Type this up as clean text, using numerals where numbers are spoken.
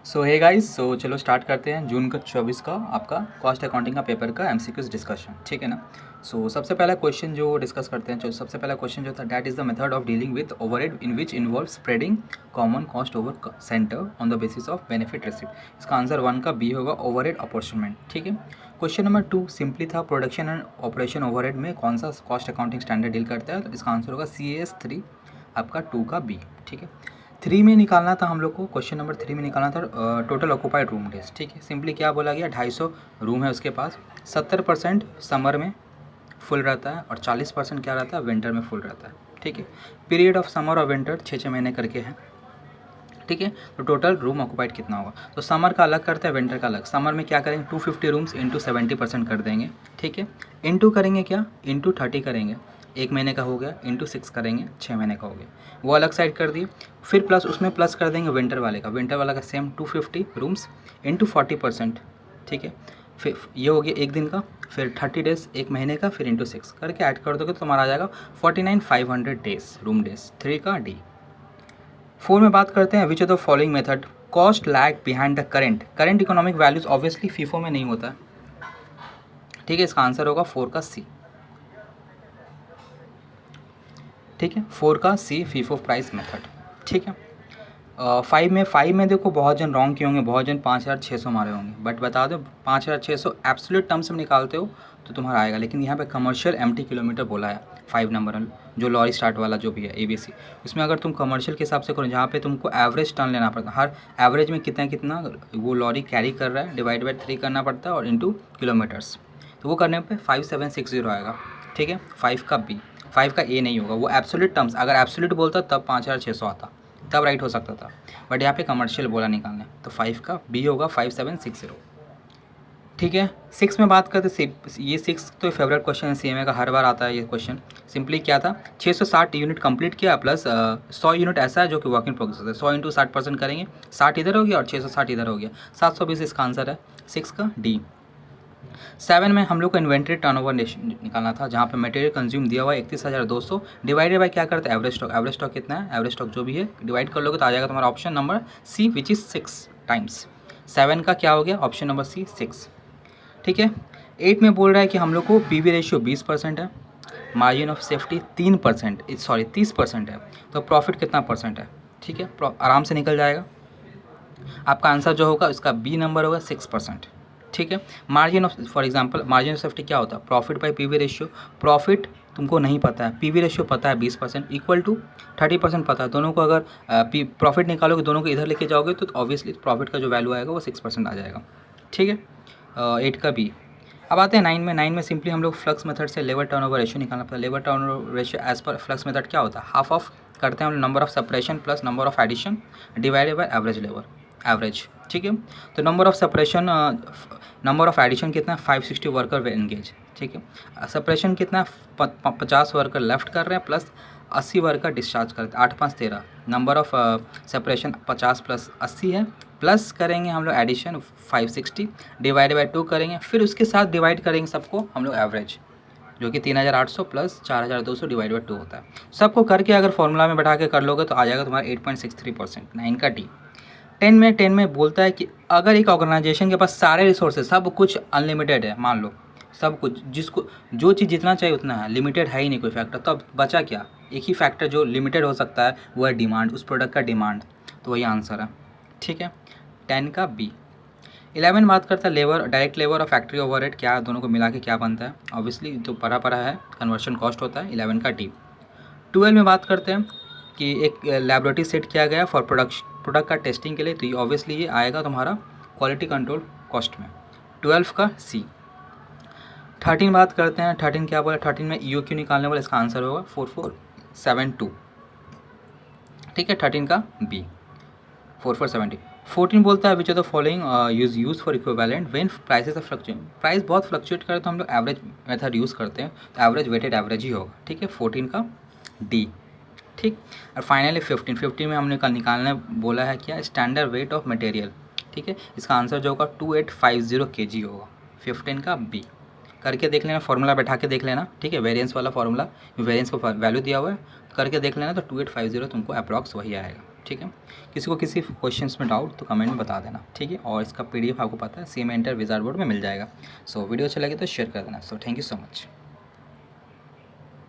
सो hey guys, सो चलो start करते हैं जून का 24 का आपका कॉस्ट अकाउंटिंग का पेपर का एमसीक्यूज डिस्कशन। ठीक है ना। सबसे पहला क्वेश्चन जो डिस्कस करते हैं, जो सबसे पहला क्वेश्चन जो था, that is the method of dealing with overhead in which involve spreading common cost over centre on the basis of benefit receipt. इसका आंसर 1 का बी होगा, ओवरहेड अपॉर्चमेंट। ठीक है। क्वेश्चन नंबर 2 सिंपली था, प्रोडक्शन एंड ऑपरेशन ओवरहेड में कौन सा cost accounting standard deal करता है, तो इसका आंसर होगा CAS 3 आपका 2 का बी। ठीक है। 3 में निकालना था हम लोग को, क्वेश्चन नंबर 3 में निकालना था टोटल ऑक्यूपाइड रूम डेज। ठीक है। सिंपली क्या बोला गया, 250 रूम है उसके पास, 70% समर में फुल रहता है और 40% क्या रहता है, विंटर में फुल रहता है। ठीक है। पीरियड ऑफ समर और विंटर 6 महीने करके है। ठीक है। तो टोटल रूम ऑक्यूपाइड कितना होगा, तो समर का अलग करते हैं, विंटर का अलग। समर में क्या करेंगे, 250 रूम्स इंटू 70% कर देंगे। ठीक है। इंटू करेंगे क्या, इंटू 30 करेंगे, 1 महीने का हो गया, इंटू 6 करेंगे, 6 महीने का हो गया, वो अलग साइड कर दिए। फिर प्लस उसमें प्लस कर देंगे विंटर वाले का, विंटर वाला का सेम 250 रूम्स इंटू 40%। ठीक है। फिर ये हो गया 1 दिन का, फिर 30 डेज 1 महीने का, फिर इंटू 6 करके ऐड कर दोगे तो तुम्हारा आ जाएगा 49,500 डेज रूम डेज, 3 का डी। 4 में बात करते हैं, which of the following method cost lag behind the current economic values. Obviously FIFO में नहीं होता है। ठीक है। इसका आंसर होगा 4 का सी। ठीक है। 4 का सी, फीफो प्राइस मेथड। ठीक है। 5 में देखो बहुत जन रॉन्ग किए होंगे, बहुत जन 5,600 मारे होंगे, बट बता दो 5,600 एब्सोल्यूट टर्म्स में निकालते हो तो तुम्हारा आएगा, लेकिन यहाँ पे कमर्शियल एमटी किलोमीटर बोला है 5 नंबर जो लॉरी स्टार्ट वाला जो भी है ABC, उसमें अगर तुम कमर्शियल के हिसाब से करो, जहाँ पे तुमको एवरेज टर्न लेना पड़ता है, हर एवरेज में कितना कितना वो लॉरी कैरी कर रहा है, डिवाइड बाई 3 करना पड़ता है और इंटू किलोमीटर्स, तो वो करने पे 5760 आएगा। ठीक है। 5 का बी, 5 का ए नहीं होगा, वो एब्सोल्यूट टर्म्स, अगर एब्सोल्यूट बोलता तब 5,600 आता, तब राइट हो सकता था, बट यहाँ पे कमर्शियल बोला निकालने, तो 5 का बी होगा 5760। ठीक है। 6 में बात करते, ये 6 तो फेवरेट क्वेश्चन है, CMA का हर बार आता है ये क्वेश्चन। सिंपली क्या था, 660 यूनिट कंप्लीट किया प्लस 100 यूनिट ऐसा है जो कि वर्क इन प्रोग्रेस है, 100 इंटू 60% करेंगे, 60 इधर हो गया और 660 इधर हो गया, 720 इसका आंसर है, 6 का डी। 7 में हम लोग को इन्वेंट्री टर्नओवर निकालना था, जहाँ पे मटेरियल कंज्यूम दिया हुआ है 31,200, डिवाइडेड बाय क्या करते हैं, एवरेज स्टॉक। एवरेज स्टॉक कितना है, एवरेज स्टॉक जो भी है डिवाइड कर लोगे तो आ जाएगा तुम्हारा option number C, which is 6 times. 7 का क्या हो गया, ऑप्शन नंबर सी 6। ठीक है। 8 में बोल रहा है कि हम लोग को PV रेशियो 20% है, मार्जिन ऑफ सेफ्टी 30% है, तो प्रॉफिट कितना परसेंट है। ठीक है। आराम से निकल जाएगा, आपका आंसर जो होगा उसका बी नंबर होगा 6%। ठीक है। Margin of, for example margin of safety क्या होता है, profit by PV ratio. Profit तुमको नहीं पता है, PV रेशियो पता है 20% इक्वल टू 30% पता है, दोनों को अगर प्रॉफिट निकालोगे, दोनों को इधर लेके जाओगे तो ऑब्वियसली प्रॉफिट का जो वैल्यू आएगा वो 6% आ जाएगा। ठीक है। 8 का बी। अब आते हैं 9 में। 9 में सिंपली हम लोग फ्लक्स मेथड से लेबर टर्नओवर रेशियो निकालना पड़ता है। Labour turnover ratio as per flux method क्या होता है, हाफ ऑफ करते हैं हम number of separation plus number of addition divided by average labour, average. ठीक है। तो number of separation, number of addition कितना है, 560 वर्कर एंगेज। ठीक है। सेपरेशन कितना है, 50 वर्कर लेफ्ट कर रहे हैं प्लस 80 वर्कर डिस्चार्ज करते हैं, 8 5 13। नंबर ऑफ सेपरेशन 50 प्लस 80 है, प्लस करेंगे हम लोग एडिशन 560 डिवाइड बाई 2 करेंगे, फिर उसके साथ डिवाइड करेंगे सबको हम लोग एवरेज, जो कि 3,800 प्लस 4,200 डिवाइड बाई 2 होता है। सबको करके अगर फॉर्मूला में बैठा के कर लोगे तो आ जाएगा तुम्हारा 8.63%, 9 का डी। 10 में बोलता है कि अगर एक ऑर्गेनाइजेशन के पास सारे रिसोर्सेज, सब कुछ अनलिमिटेड है, मान लो सब कुछ, जिसको जो चीज़ जितना चाहिए उतना है, लिमिटेड है ही नहीं कोई फैक्टर, तो अब बचा क्या, एक ही फैक्टर जो लिमिटेड हो सकता है वो है डिमांड, उस प्रोडक्ट का डिमांड, तो वही आंसर है। ठीक है। 10 का बी। 11 बात करता है लेबर, डायरेक्ट लेबर और फैक्ट्री ओवरहेड, क्या दोनों को मिला के क्या बनता है, ऑब्वियसली जो परा है कन्वर्शन कॉस्ट होता है, 11 का डी। 12 में बात करते हैं कि एक लैबोरेटरी सेट किया गया फॉर प्रोडक्ट का टेस्टिंग के लिए, तो ये ऑब्वियसली ये आएगा तुम्हारा क्वालिटी कंट्रोल कॉस्ट में, 12 का सी। 13 बात करते हैं, 13 क्या बोला, 13 में EOQ निकालने वाला, इसका आंसर होगा 4472। ठीक है। 13 का बी 4470। 14 बोलता है which of the following use for equivalent when prices of fluctuate, price बहुत फ्लक्चुएट करे तो हम लोग एवरेज मेथड यूज़ करते हैं, तो एवरेज वेटेड एवरेज ही होगा। ठीक है। 14 का डी। ठीक। और फाइनली 15 में हमने कल निकालने बोला है क्या, स्टैंडर्ड वेट ऑफ मटेरियल। ठीक है। इसका आंसर जो होगा 2850 kg होगा, 15 का बी। करके देख लेना, फॉर्मूला बैठा के देख लेना। ठीक है। वेरिएंस वाला फॉर्मूला, वेरिएंस को वैल्यू दिया हुआ है, करके देख लेना, तो 2850 तुमको अप्रॉक्स वही आएगा। ठीक है। किसी को किसी क्वेश्चंस में डाउट तो कमेंट में बता देना, ठीक है। और इसका PDF आपको पता है CMA इंटर विजार्ड बोर्ड में मिल जाएगा। सो वीडियो अच्छा लगे तो शेयर कर देना। So thank you so much.